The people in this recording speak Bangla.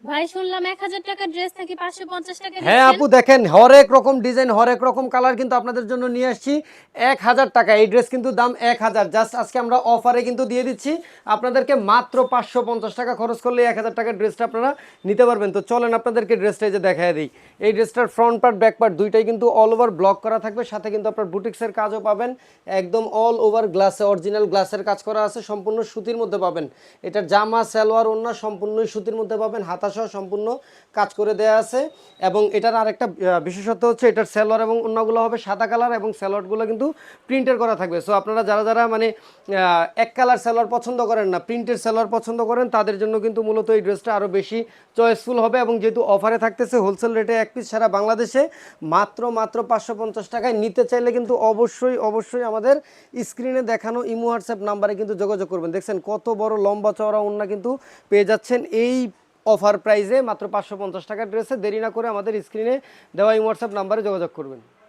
ভাই শুনলাম ১,০০০ টাকার ড্রেস নাকি ৫৫০ টাকায় হ্যাঁ দিচ্ছেন। আপু দেখেন হরেক রকম ডিজাইন হরেক রকম কালার কিন্তু আপনাদের জন্য নিয়ে আসছি। ১,০০০ টাকা এই ড্রেস কিন্তু দাম ১,০০০, জাস্ট আজকে আমরা অফারে কিন্তু দিয়ে দিচ্ছি আপনাদেরকে মাত্র ৫৫০ টাকা খরচ করলে ১,০০০ টাকার ড্রেসটা আপনারা নিতে পারবেন। তো চলেন আপনাদেরকে ড্রেসটা এই যে দেখায় দিই। এই ড্রেসটার ফ্রন্ট পার্ট ব্যাক পার্ট দুইটাই কিন্তু অল ওভার ব্লক করা থাকবে, সাথে কিন্তু আপনার বুটিক্সের কাজও পাবেন, একদম অল ওভার গ্লাসে অরিজিনাল গ্লাসের কাজ করা আছে, সম্পূর্ণ সুতির মধ্যে পাবেন। এটার জামা সালোয়ার ওড়না সম্পূর্ণই সুতির মধ্যে পাবেন, হাতা সহ সম্পূর্ণ কাজ করে দেয়া আছে। এবং এটার আরেকটা বিশেষত্ব হচ্ছে এটার সালোয়ার এবং ওড়নাগুলো হবে সাদা কালার এবং সালোয়ারগুলো কিন্তু প্রিন্টের করা থাকবে। সো আপনারা যারা যারা মানে এক কালার সালোয়ার পছন্দ করেন না, প্রিন্টের সালোয়ার পছন্দ করেন, তাদের জন্য কিন্তু মূলত এই ড্রেসটা আরও বেশি চয়েসফুল হবে। এবং যেহেতু অফারে থাকতেছে হোলসেল রেটে এক পিস সারা বাংলাদেশে মাত্র ৫৫০ টাকায়, নিতে চাইলে কিন্তু অবশ্যই অবশ্যই আমাদের স্ক্রিনে দেখানো ইমো হোয়াটসঅ্যাপ নাম্বারে কিন্তু যোগাযোগ করবেন। দেখছেন কত বড় লম্বা চওড়া ওড়না কিন্তু পেয়ে যাচ্ছেন এই অফার প্রাইসে মাত্র ৫৫০ টাকার ড্রেসে। দেরি না করে আমাদের স্ক্রিনে দেওয়া ইমো হোয়াটসঅ্যাপ নাম্বারে যোগাযোগ করবেন।